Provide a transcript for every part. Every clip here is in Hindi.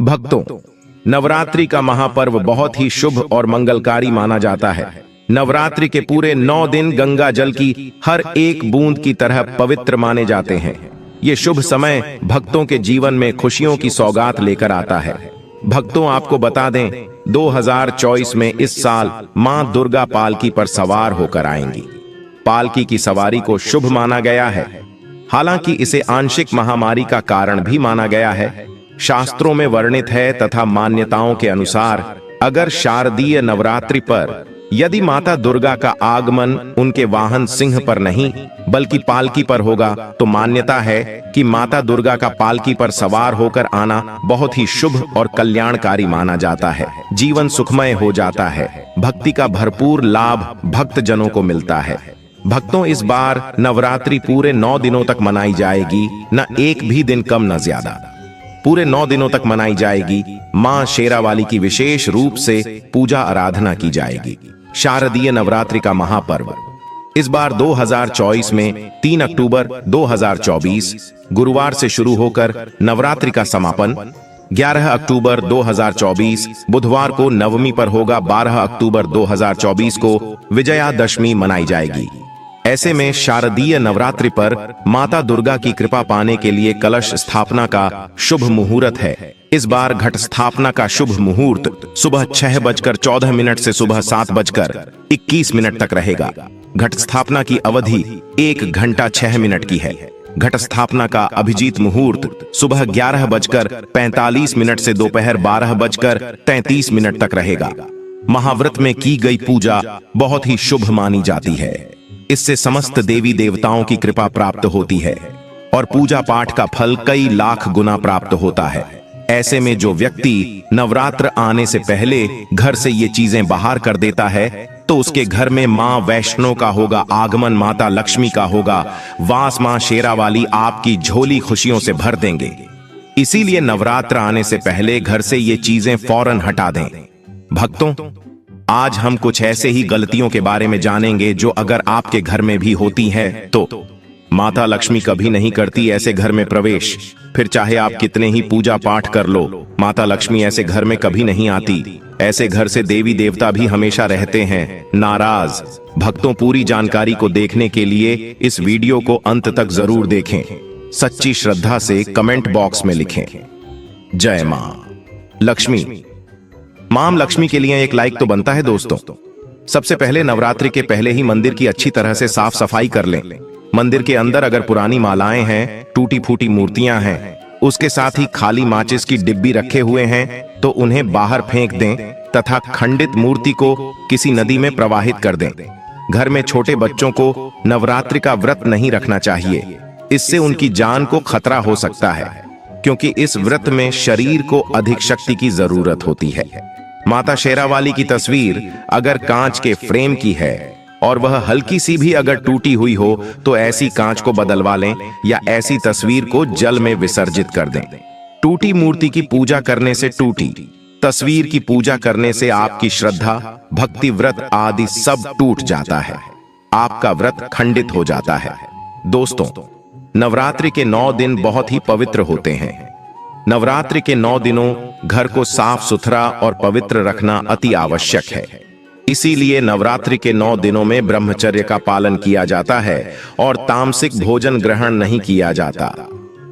भक्तों, नवरात्रि का महापर्व बहुत ही शुभ और मंगलकारी माना जाता है। नवरात्रि के पूरे 9 दिन गंगा जल की हर एक बूंद की तरह पवित्र माने जाते हैं। ये शुभ समय भक्तों के जीवन में खुशियों की सौगात लेकर आता है। भक्तों, आपको बता दें, 2024 में इस साल मां दुर्गा पालकी पर सवार होकर आएंगी। पालकी की सवारी को शुभ माना गया है। हालांकि इसे आंशिक महामारी का कारण भी माना गया है। शास्त्रों में वर्णित है तथा मान्यताओं के अनुसार अगर शारदीय नवरात्रि पर यदि माता दुर्गा का आगमन उनके वाहन सिंह पर नहीं बल्कि पालकी पर होगा तो मान्यता है कि माता दुर्गा का पालकी पर सवार होकर आना बहुत ही शुभ और कल्याणकारी माना जाता है। जीवन सुखमय हो जाता है। भक्ति का भरपूर लाभ भक्त जनों को मिलता है। भक्तों, इस बार नवरात्रि पूरे 9 दिनों तक मनाई जाएगी, न एक भी दिन कम न ज्यादा। पूरे 9 दिनों तक मनाई जाएगी। मां शेरावाली की विशेष रूप से पूजा आराधना की जाएगी। शारदीय नवरात्रि का महापर्व इस बार 2024 में 3 अक्टूबर 2024 गुरुवार से शुरू होकर नवरात्रि का समापन 11 अक्टूबर 2024 बुधवार को नवमी पर होगा। 12 अक्टूबर 2024 को विजयादशमी मनाई जाएगी। ऐसे में शारदीय नवरात्रि पर माता दुर्गा की कृपा पाने के लिए कलश स्थापना का शुभ मुहूर्त है। इस बार घट स्थापना का शुभ मुहूर्त सुबह 6:14 से सुबह 7:21 तक रहेगा। घट स्थापना की अवधि 1 घंटा 6 मिनट की है। घट स्थापना का अभिजीत मुहूर्त सुबह 11:45 से दोपहर 12:33 तक रहेगा। महाव्रत में की गई पूजा बहुत ही शुभ मानी जाती है। इससे समस्त देवी देवताओं की कृपा प्राप्त होती है और पूजा पाठ का फल कई लाख गुना प्राप्त होता है। ऐसे में जो व्यक्ति नवरात्र आने से पहले घर से ये चीजें बाहर कर देता है तो उसके घर में मां वैष्णो का होगा आगमन, माता लक्ष्मी का होगा वास। मां शेरावाली आपकी झोली खुशियों से भर देंगे। इसीलिए नवरात्र आने से पहले घर से ये चीजें फौरन हटा दें। भक्तों, आज हम कुछ ऐसे ही गलतियों के बारे में जानेंगे जो अगर आपके घर में भी होती हैं तो माता लक्ष्मी कभी नहीं करती ऐसे घर में प्रवेश। फिर चाहे आप कितने ही पूजा पाठ कर लो, माता लक्ष्मी ऐसे घर में कभी नहीं आती। ऐसे घर से देवी देवता भी हमेशा रहते हैं नाराज। भक्तों, पूरी जानकारी को देखने के लिए इस वीडियो को अंत तक जरूर देखें। सच्ची श्रद्धा से कमेंट बॉक्स में लिखें, जय मां लक्ष्मी। मां लक्ष्मी के लिए एक लाइक तो बनता है दोस्तों। सबसे पहले नवरात्रि के पहले ही मंदिर की अच्छी तरह से साफ सफाई कर लें। मंदिर के अंदर अगर पुरानी मालाएं हैं, टूटी फूटी मूर्तियां हैं, उसके साथ ही खाली माचिस की डिब्बी रखे हुए हैं तो उन्हें बाहर फेंक दें तथा खंडित मूर्ति को किसी नदी में प्रवाहित कर दें। घर में छोटे बच्चों को नवरात्रि का व्रत नहीं रखना चाहिए। इससे उनकी जान को खतरा हो सकता है, क्योंकि इस व्रत में शरीर को अधिक शक्ति की जरूरत होती है। माता शेरावाली की तस्वीर अगर कांच के फ्रेम की है और वह हल्की सी भी अगर टूटी हुई हो तो ऐसी कांच को बदलवा लें या ऐसी तस्वीर को जल में विसर्जित कर दें। टूटी मूर्ति की पूजा करने से, टूटी तस्वीर की पूजा करने से आपकी श्रद्धा, भक्ति, व्रत आदि सब टूट जाता है। आपका व्रत खंडित हो जाता है। दोस्तों, नवरात्रि के 9 दिन बहुत ही पवित्र होते हैं। नवरात्रि के 9 दिनों घर को साफ सुथरा और पवित्र रखना अति आवश्यक है। इसीलिए नवरात्रि के 9 दिनों में ब्रह्मचर्य का पालन किया जाता है और तामसिक भोजन ग्रहण नहीं किया जाता।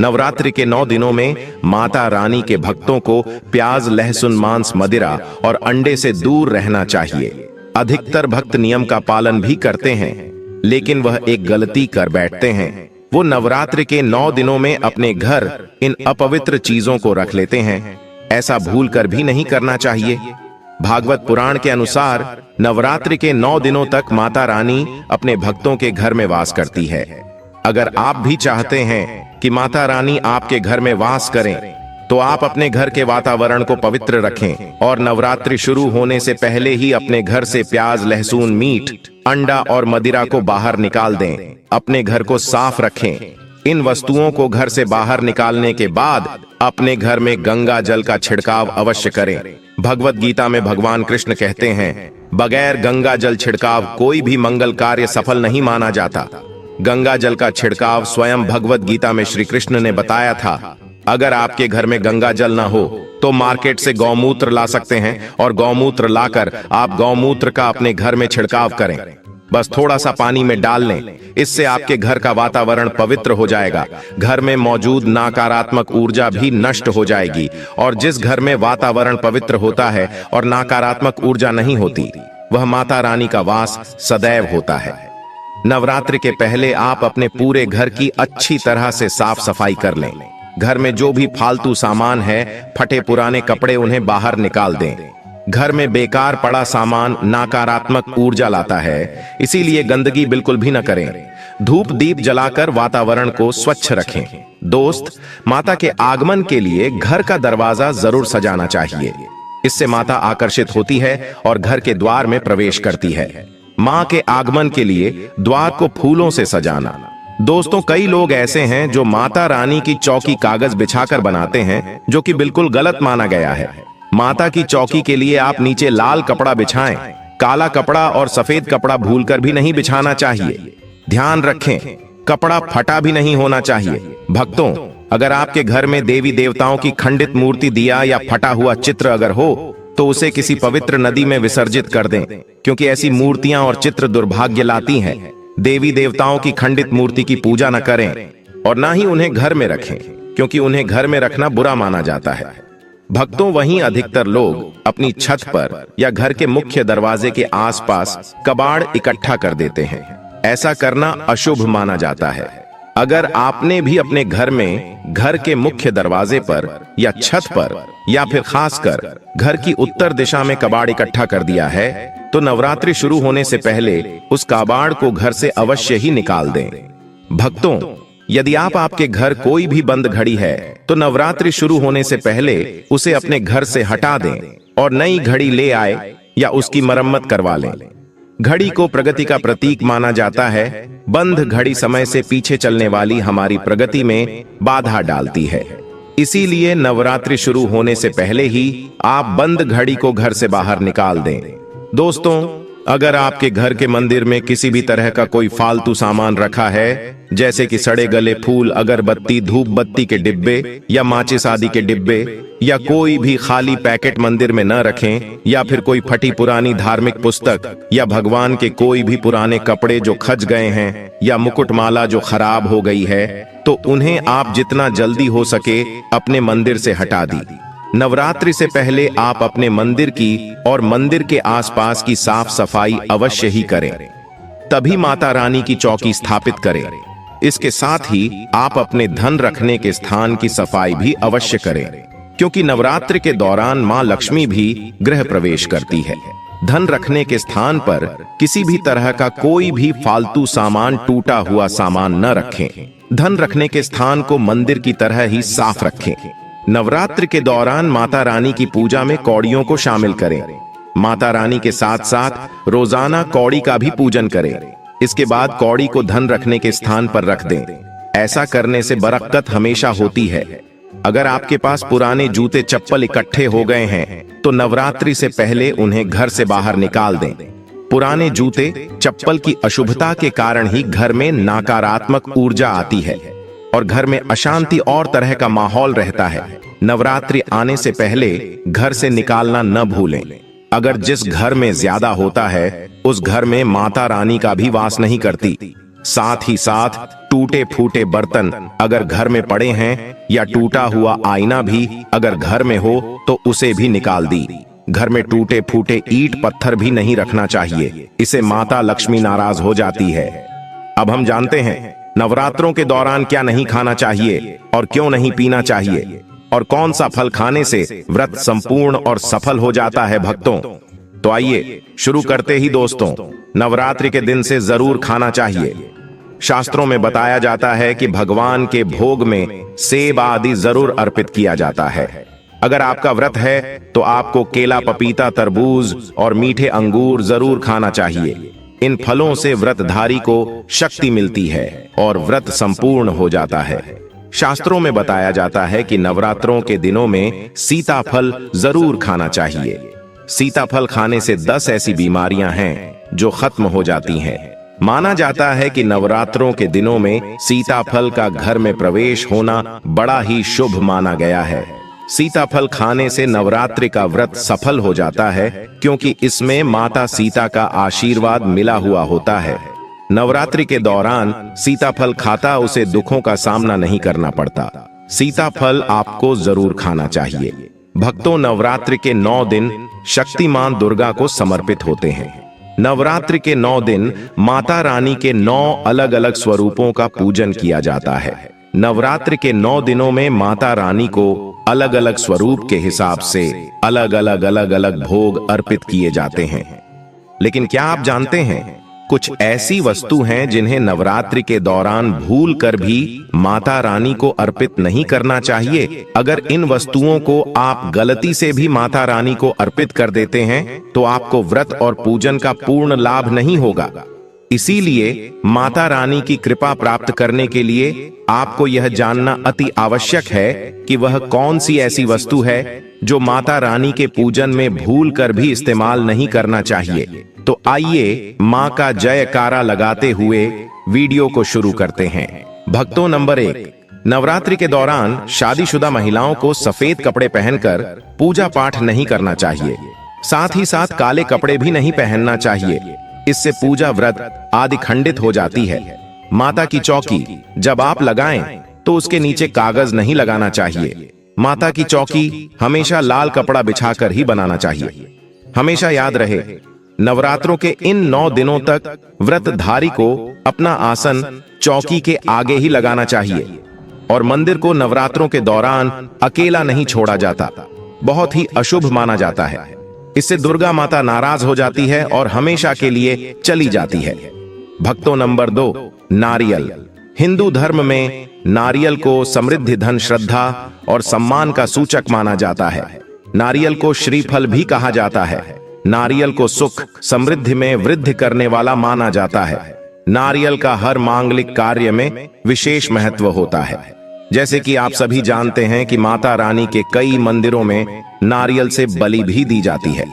नवरात्रि के 9 दिनों में माता रानी के भक्तों को प्याज, लहसुन, मांस, मदिरा और अंडे से दूर रहना चाहिए। अधिकतर भक्त नियम का पालन भी करते हैं, लेकिन वह एक गलती कर बैठते हैं। वो नवरात्रि के 9 दिनों में अपने घर इन अपवित्र चीजों को रख लेते हैं। ऐसा भूल कर भी नहीं करना चाहिए। भागवत पुराण के अनुसार नवरात्रि के 9 दिनों तक माता रानी अपने भक्तों के घर में वास करती है। अगर आप भी चाहते हैं कि माता रानी आपके घर में वास करें तो आप अपने घर के वातावरण को पवित्र रखें और नवरात्रि शुरू होने से पहले ही अपने घर से प्याज, लहसुन, मीट, अंडा और मदिरा को बाहर निकाल दें। अपने घर को साफ रखें। इन वस्तुओं को घर से बाहर निकालने के बाद अपने घर में गंगा जल का छिड़काव अवश्य करें। भगवत गीता में भगवान कृष्ण कहते हैं, बगैर गंगा जल छिड़काव कोई भी मंगल कार्य सफल नहीं माना जाता। गंगा जल का छिड़काव स्वयं भगवत गीता में श्री कृष्ण ने बताया था। अगर आपके घर में गंगा जल ना हो तो मार्केट से गौमूत्र ला सकते हैं और गौमूत्र लाकर आप गौमूत्र का अपने घर में छिड़काव करें। बस थोड़ा सा पानी में डाल लें, इससे आपके घर का वातावरण पवित्र हो जाएगा। घर में मौजूद नकारात्मक ऊर्जा भी नष्ट हो जाएगी और जिस घर में वातावरण पवित्र होता है और नकारात्मक ऊर्जा नहीं होती, वह माता रानी का वास सदैव होता है। नवरात्रि के पहले आप अपने पूरे घर की अच्छी तरह से साफ सफाई कर लें। घर में जो भी फालतू सामान है, फटे पुराने कपड़े, उन्हें बाहर निकाल दें। घर में बेकार पड़ा सामान नकारात्मक ऊर्जा लाता है, इसीलिए गंदगी बिल्कुल भी न करें। धूप दीप जलाकर वातावरण को स्वच्छ रखें। दोस्त, माता के आगमन के लिए घर का दरवाजा जरूर सजाना चाहिए। इससे माता आकर्षित होती है और घर के द्वार में प्रवेश करती है। मां के आगमन के लिए द्वार को फूलों से सजाना। दोस्तों, कई लोग ऐसे हैं जो माता रानी की चौकी कागज बिछाकर बनाते हैं, जो कि बिल्कुल गलत माना गया है। माता की चौकी के लिए आप नीचे लाल कपड़ा बिछाएं। काला कपड़ा और सफेद कपड़ा भूलकर भी नहीं बिछाना चाहिए। ध्यान रखें, कपड़ा फटा भी नहीं होना चाहिए। भक्तों, अगर आपके घर में देवी देवताओं की खंडित मूर्ति, दिया या फटा हुआ चित्र अगर हो तो उसे किसी पवित्र नदी में विसर्जित कर दें, क्योंकि ऐसी मूर्तियां और चित्र दुर्भाग्य लाती हैं। देवी देवताओं की खंडित मूर्ति की पूजा न करें और ना ही उन्हें घर में रखें, क्योंकि उन्हें घर में रखना बुरा माना जाता है। भक्तों, वहीं अधिकतर लोग अपनी छत पर या घर के मुख्य दरवाजे के आसपास कबाड़ इकट्ठा कर देते हैं। ऐसा करना अशुभ माना जाता है। अगर आपने भी अपने घर में घर के मुख्य दरवाजे पर या छत पर या फिर खासकर घर की उत्तर दिशा में कबाड़ इकट्ठा कर दिया है, तो नवरात्रि शुरू होने से पहले उस कबाड़ को घर से अवश्य ही निकाल दें। भक्तों, यदि आपके घर कोई भी बंद घड़ी है तो नवरात्रि शुरू होने से पहले उसे अपने घर से हटा दें और नई घड़ी ले आए या उसकी मरम्मत करवा लें। घड़ी को प्रगति का प्रतीक माना जाता है। बंद घड़ी समय से पीछे चलने वाली हमारी प्रगति में बाधा डालती है। इसीलिए नवरात्रि शुरू होने से पहले ही आप बंद घड़ी को घर से बाहर निकाल दें। दोस्तों, अगर आपके घर के मंदिर में किसी भी तरह का कोई फालतू सामान रखा है, जैसे कि सड़े गले फूल, अगरबत्ती, धूप बत्ती के डिब्बे या माचिस आदि के डिब्बे, या कोई भी खाली पैकेट मंदिर में न रखें, या फिर कोई फटी पुरानी धार्मिक पुस्तक या भगवान के कोई भी पुराने कपड़े जो खच गए हैं या मुकुटमाला जो खराब हो गई है, तो उन्हें आप जितना जल्दी हो सके अपने मंदिर से हटा दी। नवरात्रि से पहले आप अपने मंदिर की और मंदिर के आसपास की साफ सफाई अवश्य ही करें, तभी माता रानी की चौकी स्थापित करें। इसके साथ ही आप अपने धन रखने के स्थान की सफाई भी अवश्य करें, क्योंकि नवरात्रि के दौरान मां लक्ष्मी भी गृह प्रवेश करती है। धन रखने के स्थान पर किसी भी तरह का कोई भी फालतू सामान, टूटा हुआ सामान न रखें। धन रखने के स्थान को मंदिर की तरह ही साफ रखें। नवरात्रि के दौरान माता रानी की पूजा में कौड़ियों को शामिल करें। माता रानी के साथ साथ रोजाना कौड़ी का भी पूजन करें। इसके बाद कौड़ी को धन रखने के स्थान पर रख दें। ऐसा करने से बरकत हमेशा होती है। अगर आपके पास पुराने जूते चप्पल इकट्ठे हो गए हैं तो नवरात्रि से पहले उन्हें घर से बाहर निकाल दें। पुराने जूते चप्पल की अशुभता के कारण ही घर में नकारात्मक ऊर्जा आती है और घर में अशांति और तरह का माहौल रहता है। नवरात्रि आने से पहले घर से निकालना न भूलें। अगर जिस घर में ज्यादा होता है उस घर में माता रानी का भी वास नहीं करती। साथ ही साथ टूटे फूटे बर्तन अगर घर में पड़े हैं या टूटा हुआ आईना भी अगर घर में हो तो उसे भी निकाल दी। घर में टूटे फूटे ईंट पत्थर भी नहीं रखना चाहिए, इसे माता लक्ष्मी नाराज हो जाती है। अब हम जानते हैं नवरात्रों के दौरान क्या नहीं खाना चाहिए और क्यों नहीं पीना चाहिए, और कौन सा फल खाने से व्रत संपूर्ण और सफल हो जाता है। भक्तों, तो आइए शुरू करते ही दोस्तों। नवरात्रि के दिन से जरूर खाना चाहिए। शास्त्रों में बताया जाता है कि भगवान के भोग में सेब आदि जरूर अर्पित किया जाता है। अगर आपका व्रत है तो आपको केला, पपीता, तरबूज और मीठे अंगूर जरूर खाना चाहिए। इन फलों से व्रतधारी को शक्ति मिलती है और व्रत संपूर्ण हो जाता है। शास्त्रों में बताया जाता है कि नवरात्रों के दिनों में सीताफल जरूर खाना चाहिए। सीताफल खाने से 10 ऐसी बीमारियां हैं जो खत्म हो जाती हैं। माना जाता है कि नवरात्रों के दिनों में सीताफल का घर में प्रवेश होना बड़ा ही शुभ माना गया है। सीताफल खाने से नवरात्रि का व्रत सफल हो जाता है, क्योंकि इसमें माता सीता का आशीर्वाद मिला हुआ होता है। नवरात्रि के दौरान सीताफल खाता उसे दुखों का सामना नहीं करना पड़ता। सीताफल आपको जरूर खाना चाहिए। भक्तों, नवरात्रि के 9 दिन शक्तिमान दुर्गा को समर्पित होते हैं। नवरात्रि के 9 दिन माता रानी के 9 अलग अलग स्वरूपों का पूजन किया जाता है। नवरात्रि के 9 दिनों में माता रानी को अलग अलग स्वरूप के हिसाब से अलग अलग भोग अर्पित किए जाते हैं। लेकिन क्या आप जानते हैं, कुछ ऐसी वस्तु हैं जिन्हें नवरात्रि के दौरान भूल कर भी माता रानी को अर्पित नहीं करना चाहिए। अगर इन वस्तुओं को आप गलती से भी माता रानी को अर्पित कर देते हैं तो आपको व्रत और पूजन का पूर्ण लाभ नहीं होगा। इसीलिए माता रानी की कृपा प्राप्त करने के लिए आपको यह जानना अति आवश्यक है कि वह कौन सी ऐसी वस्तु है जो माता रानी के पूजन में भूल कर भी इस्तेमाल नहीं करना चाहिए। तो आइए मां का जयकारा लगाते हुए वीडियो को शुरू करते हैं। भक्तों, नंबर 1, नवरात्रि के दौरान शादीशुदा महिलाओं को सफेद कपड़े पहनकर पूजा पाठ नहीं करना चाहिए। साथ ही साथ काले कपड़े भी नहीं पहनना चाहिए। इससे पूजा व्रत आदि खंडित हो जाती है। माता की चौकी जब आप लगाएं तो उसके नीचे कागज नहीं लगाना चाहिए। माता की चौकी हमेशा लाल कपड़ा बिछाकर ही बनाना चाहिए। हमेशा याद रहे, नवरात्रों के इन 9 दिनों तक व्रतधारी को अपना आसन चौकी के आगे ही लगाना चाहिए और मंदिर को नवरात्रों के दौरान अकेला नहीं छोड़ा जाता। बहुत ही अशुभ माना जाता है। इससे दुर्गा माता नाराज हो जाती है और हमेशा के लिए चली जाती है। भक्तों, नंबर 2, नारियल। हिंदू धर्म में नारियल को समृद्धि, धन, श्रद्धा और सम्मान का सूचक माना जाता है। नारियल को श्रीफल भी कहा जाता है। नारियल को सुख समृद्धि में वृद्धि करने वाला माना जाता है। नारियल का हर मांगलिक कार्य में विशेष महत्व होता है। जैसे कि आप सभी जानते हैं कि माता रानी के कई मंदिरों में नारियल से बलि भी दी जाती है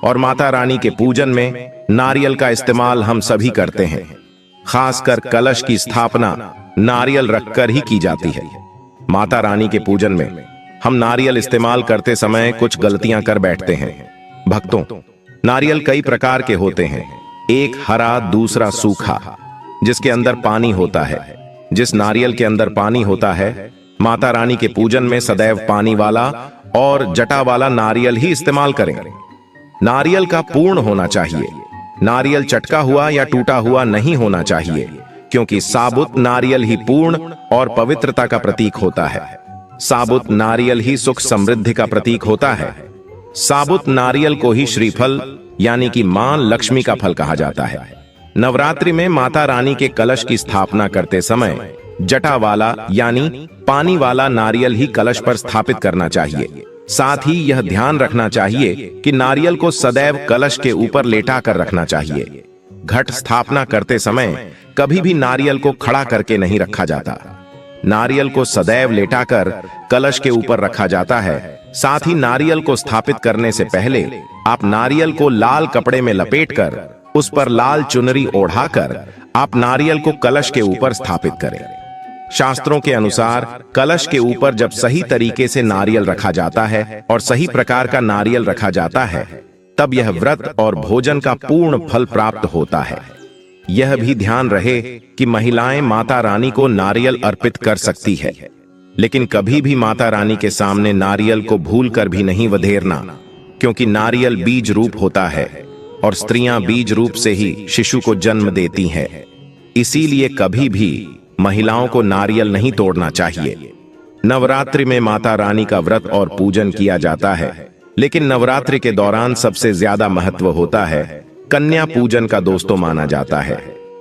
और माता रानी के पूजन में नारियल का इस्तेमाल हम सभी करते हैं। खासकर कलश की स्थापना नारियल रखकर ही की जाती है। माता रानी के पूजन में हम नारियल इस्तेमाल करते समय कुछ गलतियां कर बैठते हैं। भक्तों, नारियल कई प्रकार के होते हैं। एक हरा, दूसरा सूखा, जिसके अंदर पानी होता है। जिस नारियल के अंदर पानी होता है, माता रानी के पूजन में सदैव पानी वाला और जटा वाला नारियल ही इस्तेमाल करें। नारियल का पूर्ण होना चाहिए। नारियल चटका हुआ या टूटा हुआ नहीं होना चाहिए, क्योंकि साबुत नारियल ही पूर्ण और पवित्रता का प्रतीक होता है। साबुत नारियल ही सुख समृद्धि का प्रतीक होता है। साबुत नारियल को ही श्रीफल यानी कि मां लक्ष्मी का फल कहा जाता है। नवरात्रि में माता रानी के कलश की स्थापना करते समय जटा वाला यानी पानी वाला नारियल ही कलश पर स्थापित करना चाहिए। साथ ही यह ध्यान रखना चाहिए कि नारियल को सदैव कलश के ऊपर लेटा कर रखना चाहिए। घट स्थापना करते समय कभी भी नारियल को खड़ा करके नहीं रखा जाता। नारियल को सदैव लेटाकर कलश के ऊपर रखा जाता है। साथ ही नारियल को स्थापित करने से पहले आप नारियल को लाल कपड़े में लपेटकर उस पर लाल चुनरी ओढ़ाकर आप नारियल को कलश के ऊपर स्थापित करें। शास्त्रों के अनुसार कलश के ऊपर जब सही तरीके से नारियल रखा जाता है और सही प्रकार का नारियल रखा जाता है, तब यह व्रत और भोजन का पूर्ण फल प्राप्त होता है। यह भी ध्यान रहे कि महिलाएं माता रानी को नारियल अर्पित कर सकती है, लेकिन कभी भी माता रानी के सामने नारियल को भूलकर भी नहीं वधेरना, क्योंकि नारियल बीज रूप होता है और स्त्रियां बीज रूप से ही शिशु को जन्म देती हैं। इसीलिए कभी भी महिलाओं को नारियल नहीं तोड़ना चाहिए। नवरात्रि में माता रानी का व्रत और पूजन किया जाता है, लेकिन नवरात्रि के दौरान सबसे ज्यादा महत्व होता है कन्या पूजन का। दोस्तों, माना जाता है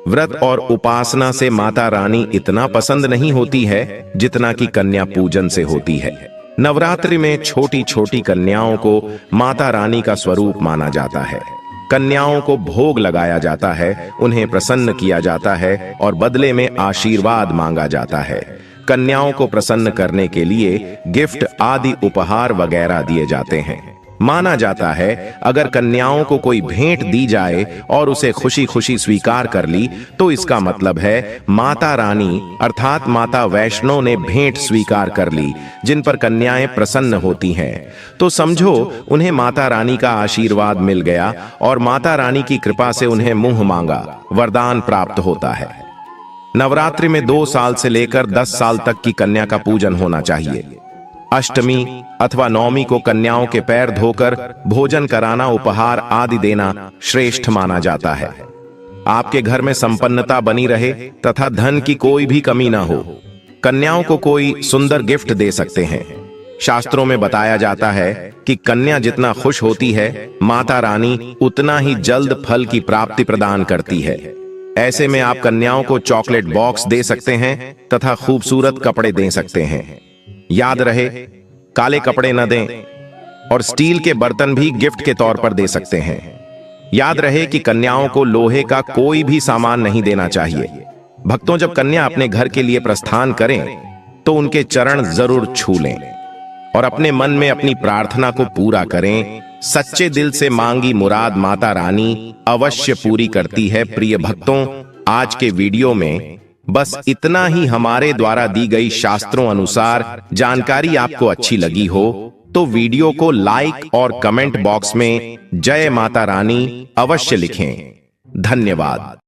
व्रत और उपासना से माता रानी इतना पसंद नहीं होती है जितना कि कन्या पूजन से होती है। नवरात्रि में छोटी छोटी कन्याओं को माता रानी का स्वरूप माना जाता है। कन्याओं को भोग लगाया जाता है, उन्हें प्रसन्न किया जाता है और बदले में आशीर्वाद मांगा जाता है। कन्याओं को प्रसन्न करने के लिए गिफ्ट आदि उपहार वगैरह दिए जाते हैं। माना जाता है अगर कन्याओं को कोई भेंट दी जाए और उसे खुशी खुशी स्वीकार कर ली तो इसका मतलब है माता रानी अर्थात माता वैष्णो ने भेंट स्वीकार कर ली, जिन पर कन्याएं प्रसन्न होती हैं। तो समझो उन्हें माता रानी का आशीर्वाद मिल गया और माता रानी की कृपा से उन्हें मुंह मांगा वरदान प्राप्त होता है। नवरात्रि में 2 साल से लेकर 10 साल तक की कन्या का पूजन होना चाहिए। अष्टमी अथवा नवमी को कन्याओं के पैर धोकर भोजन कराना, उपहार आदि देना श्रेष्ठ माना जाता है। आपके घर में संपन्नता बनी रहे तथा धन की कोई भी कमी ना हो। कन्याओं को कोई सुंदर गिफ्ट दे सकते हैं। शास्त्रों में बताया जाता है कि कन्या जितना खुश होती है, माता रानी उतना ही जल्द फल की प्राप्ति प्रदान करती है। ऐसे में आप कन्याओं को चॉकलेट बॉक्स दे सकते हैं तथा खूबसूरत कपड़े दे सकते हैं। याद रहे, काले कपड़े न दें और स्टील के बर्तन भी गिफ्ट के तौर पर दे सकते हैं। याद रहे कि कन्याओं को लोहे का कोई भी सामान नहीं देना चाहिए। भक्तों, जब कन्या अपने घर के लिए प्रस्थान करें तो उनके चरण जरूर छू लें और अपने मन में अपनी प्रार्थना को पूरा करें। सच्चे दिल से मांगी मुराद माता रानी अवश्य पूरी करती है। प्रिय भक्तों, आज के वीडियो में बस इतना ही। हमारे द्वारा दी गई शास्त्रों अनुसार जानकारी आपको अच्छी लगी हो तो वीडियो को लाइक और कमेंट बॉक्स में जय माता रानी अवश्य लिखें। धन्यवाद।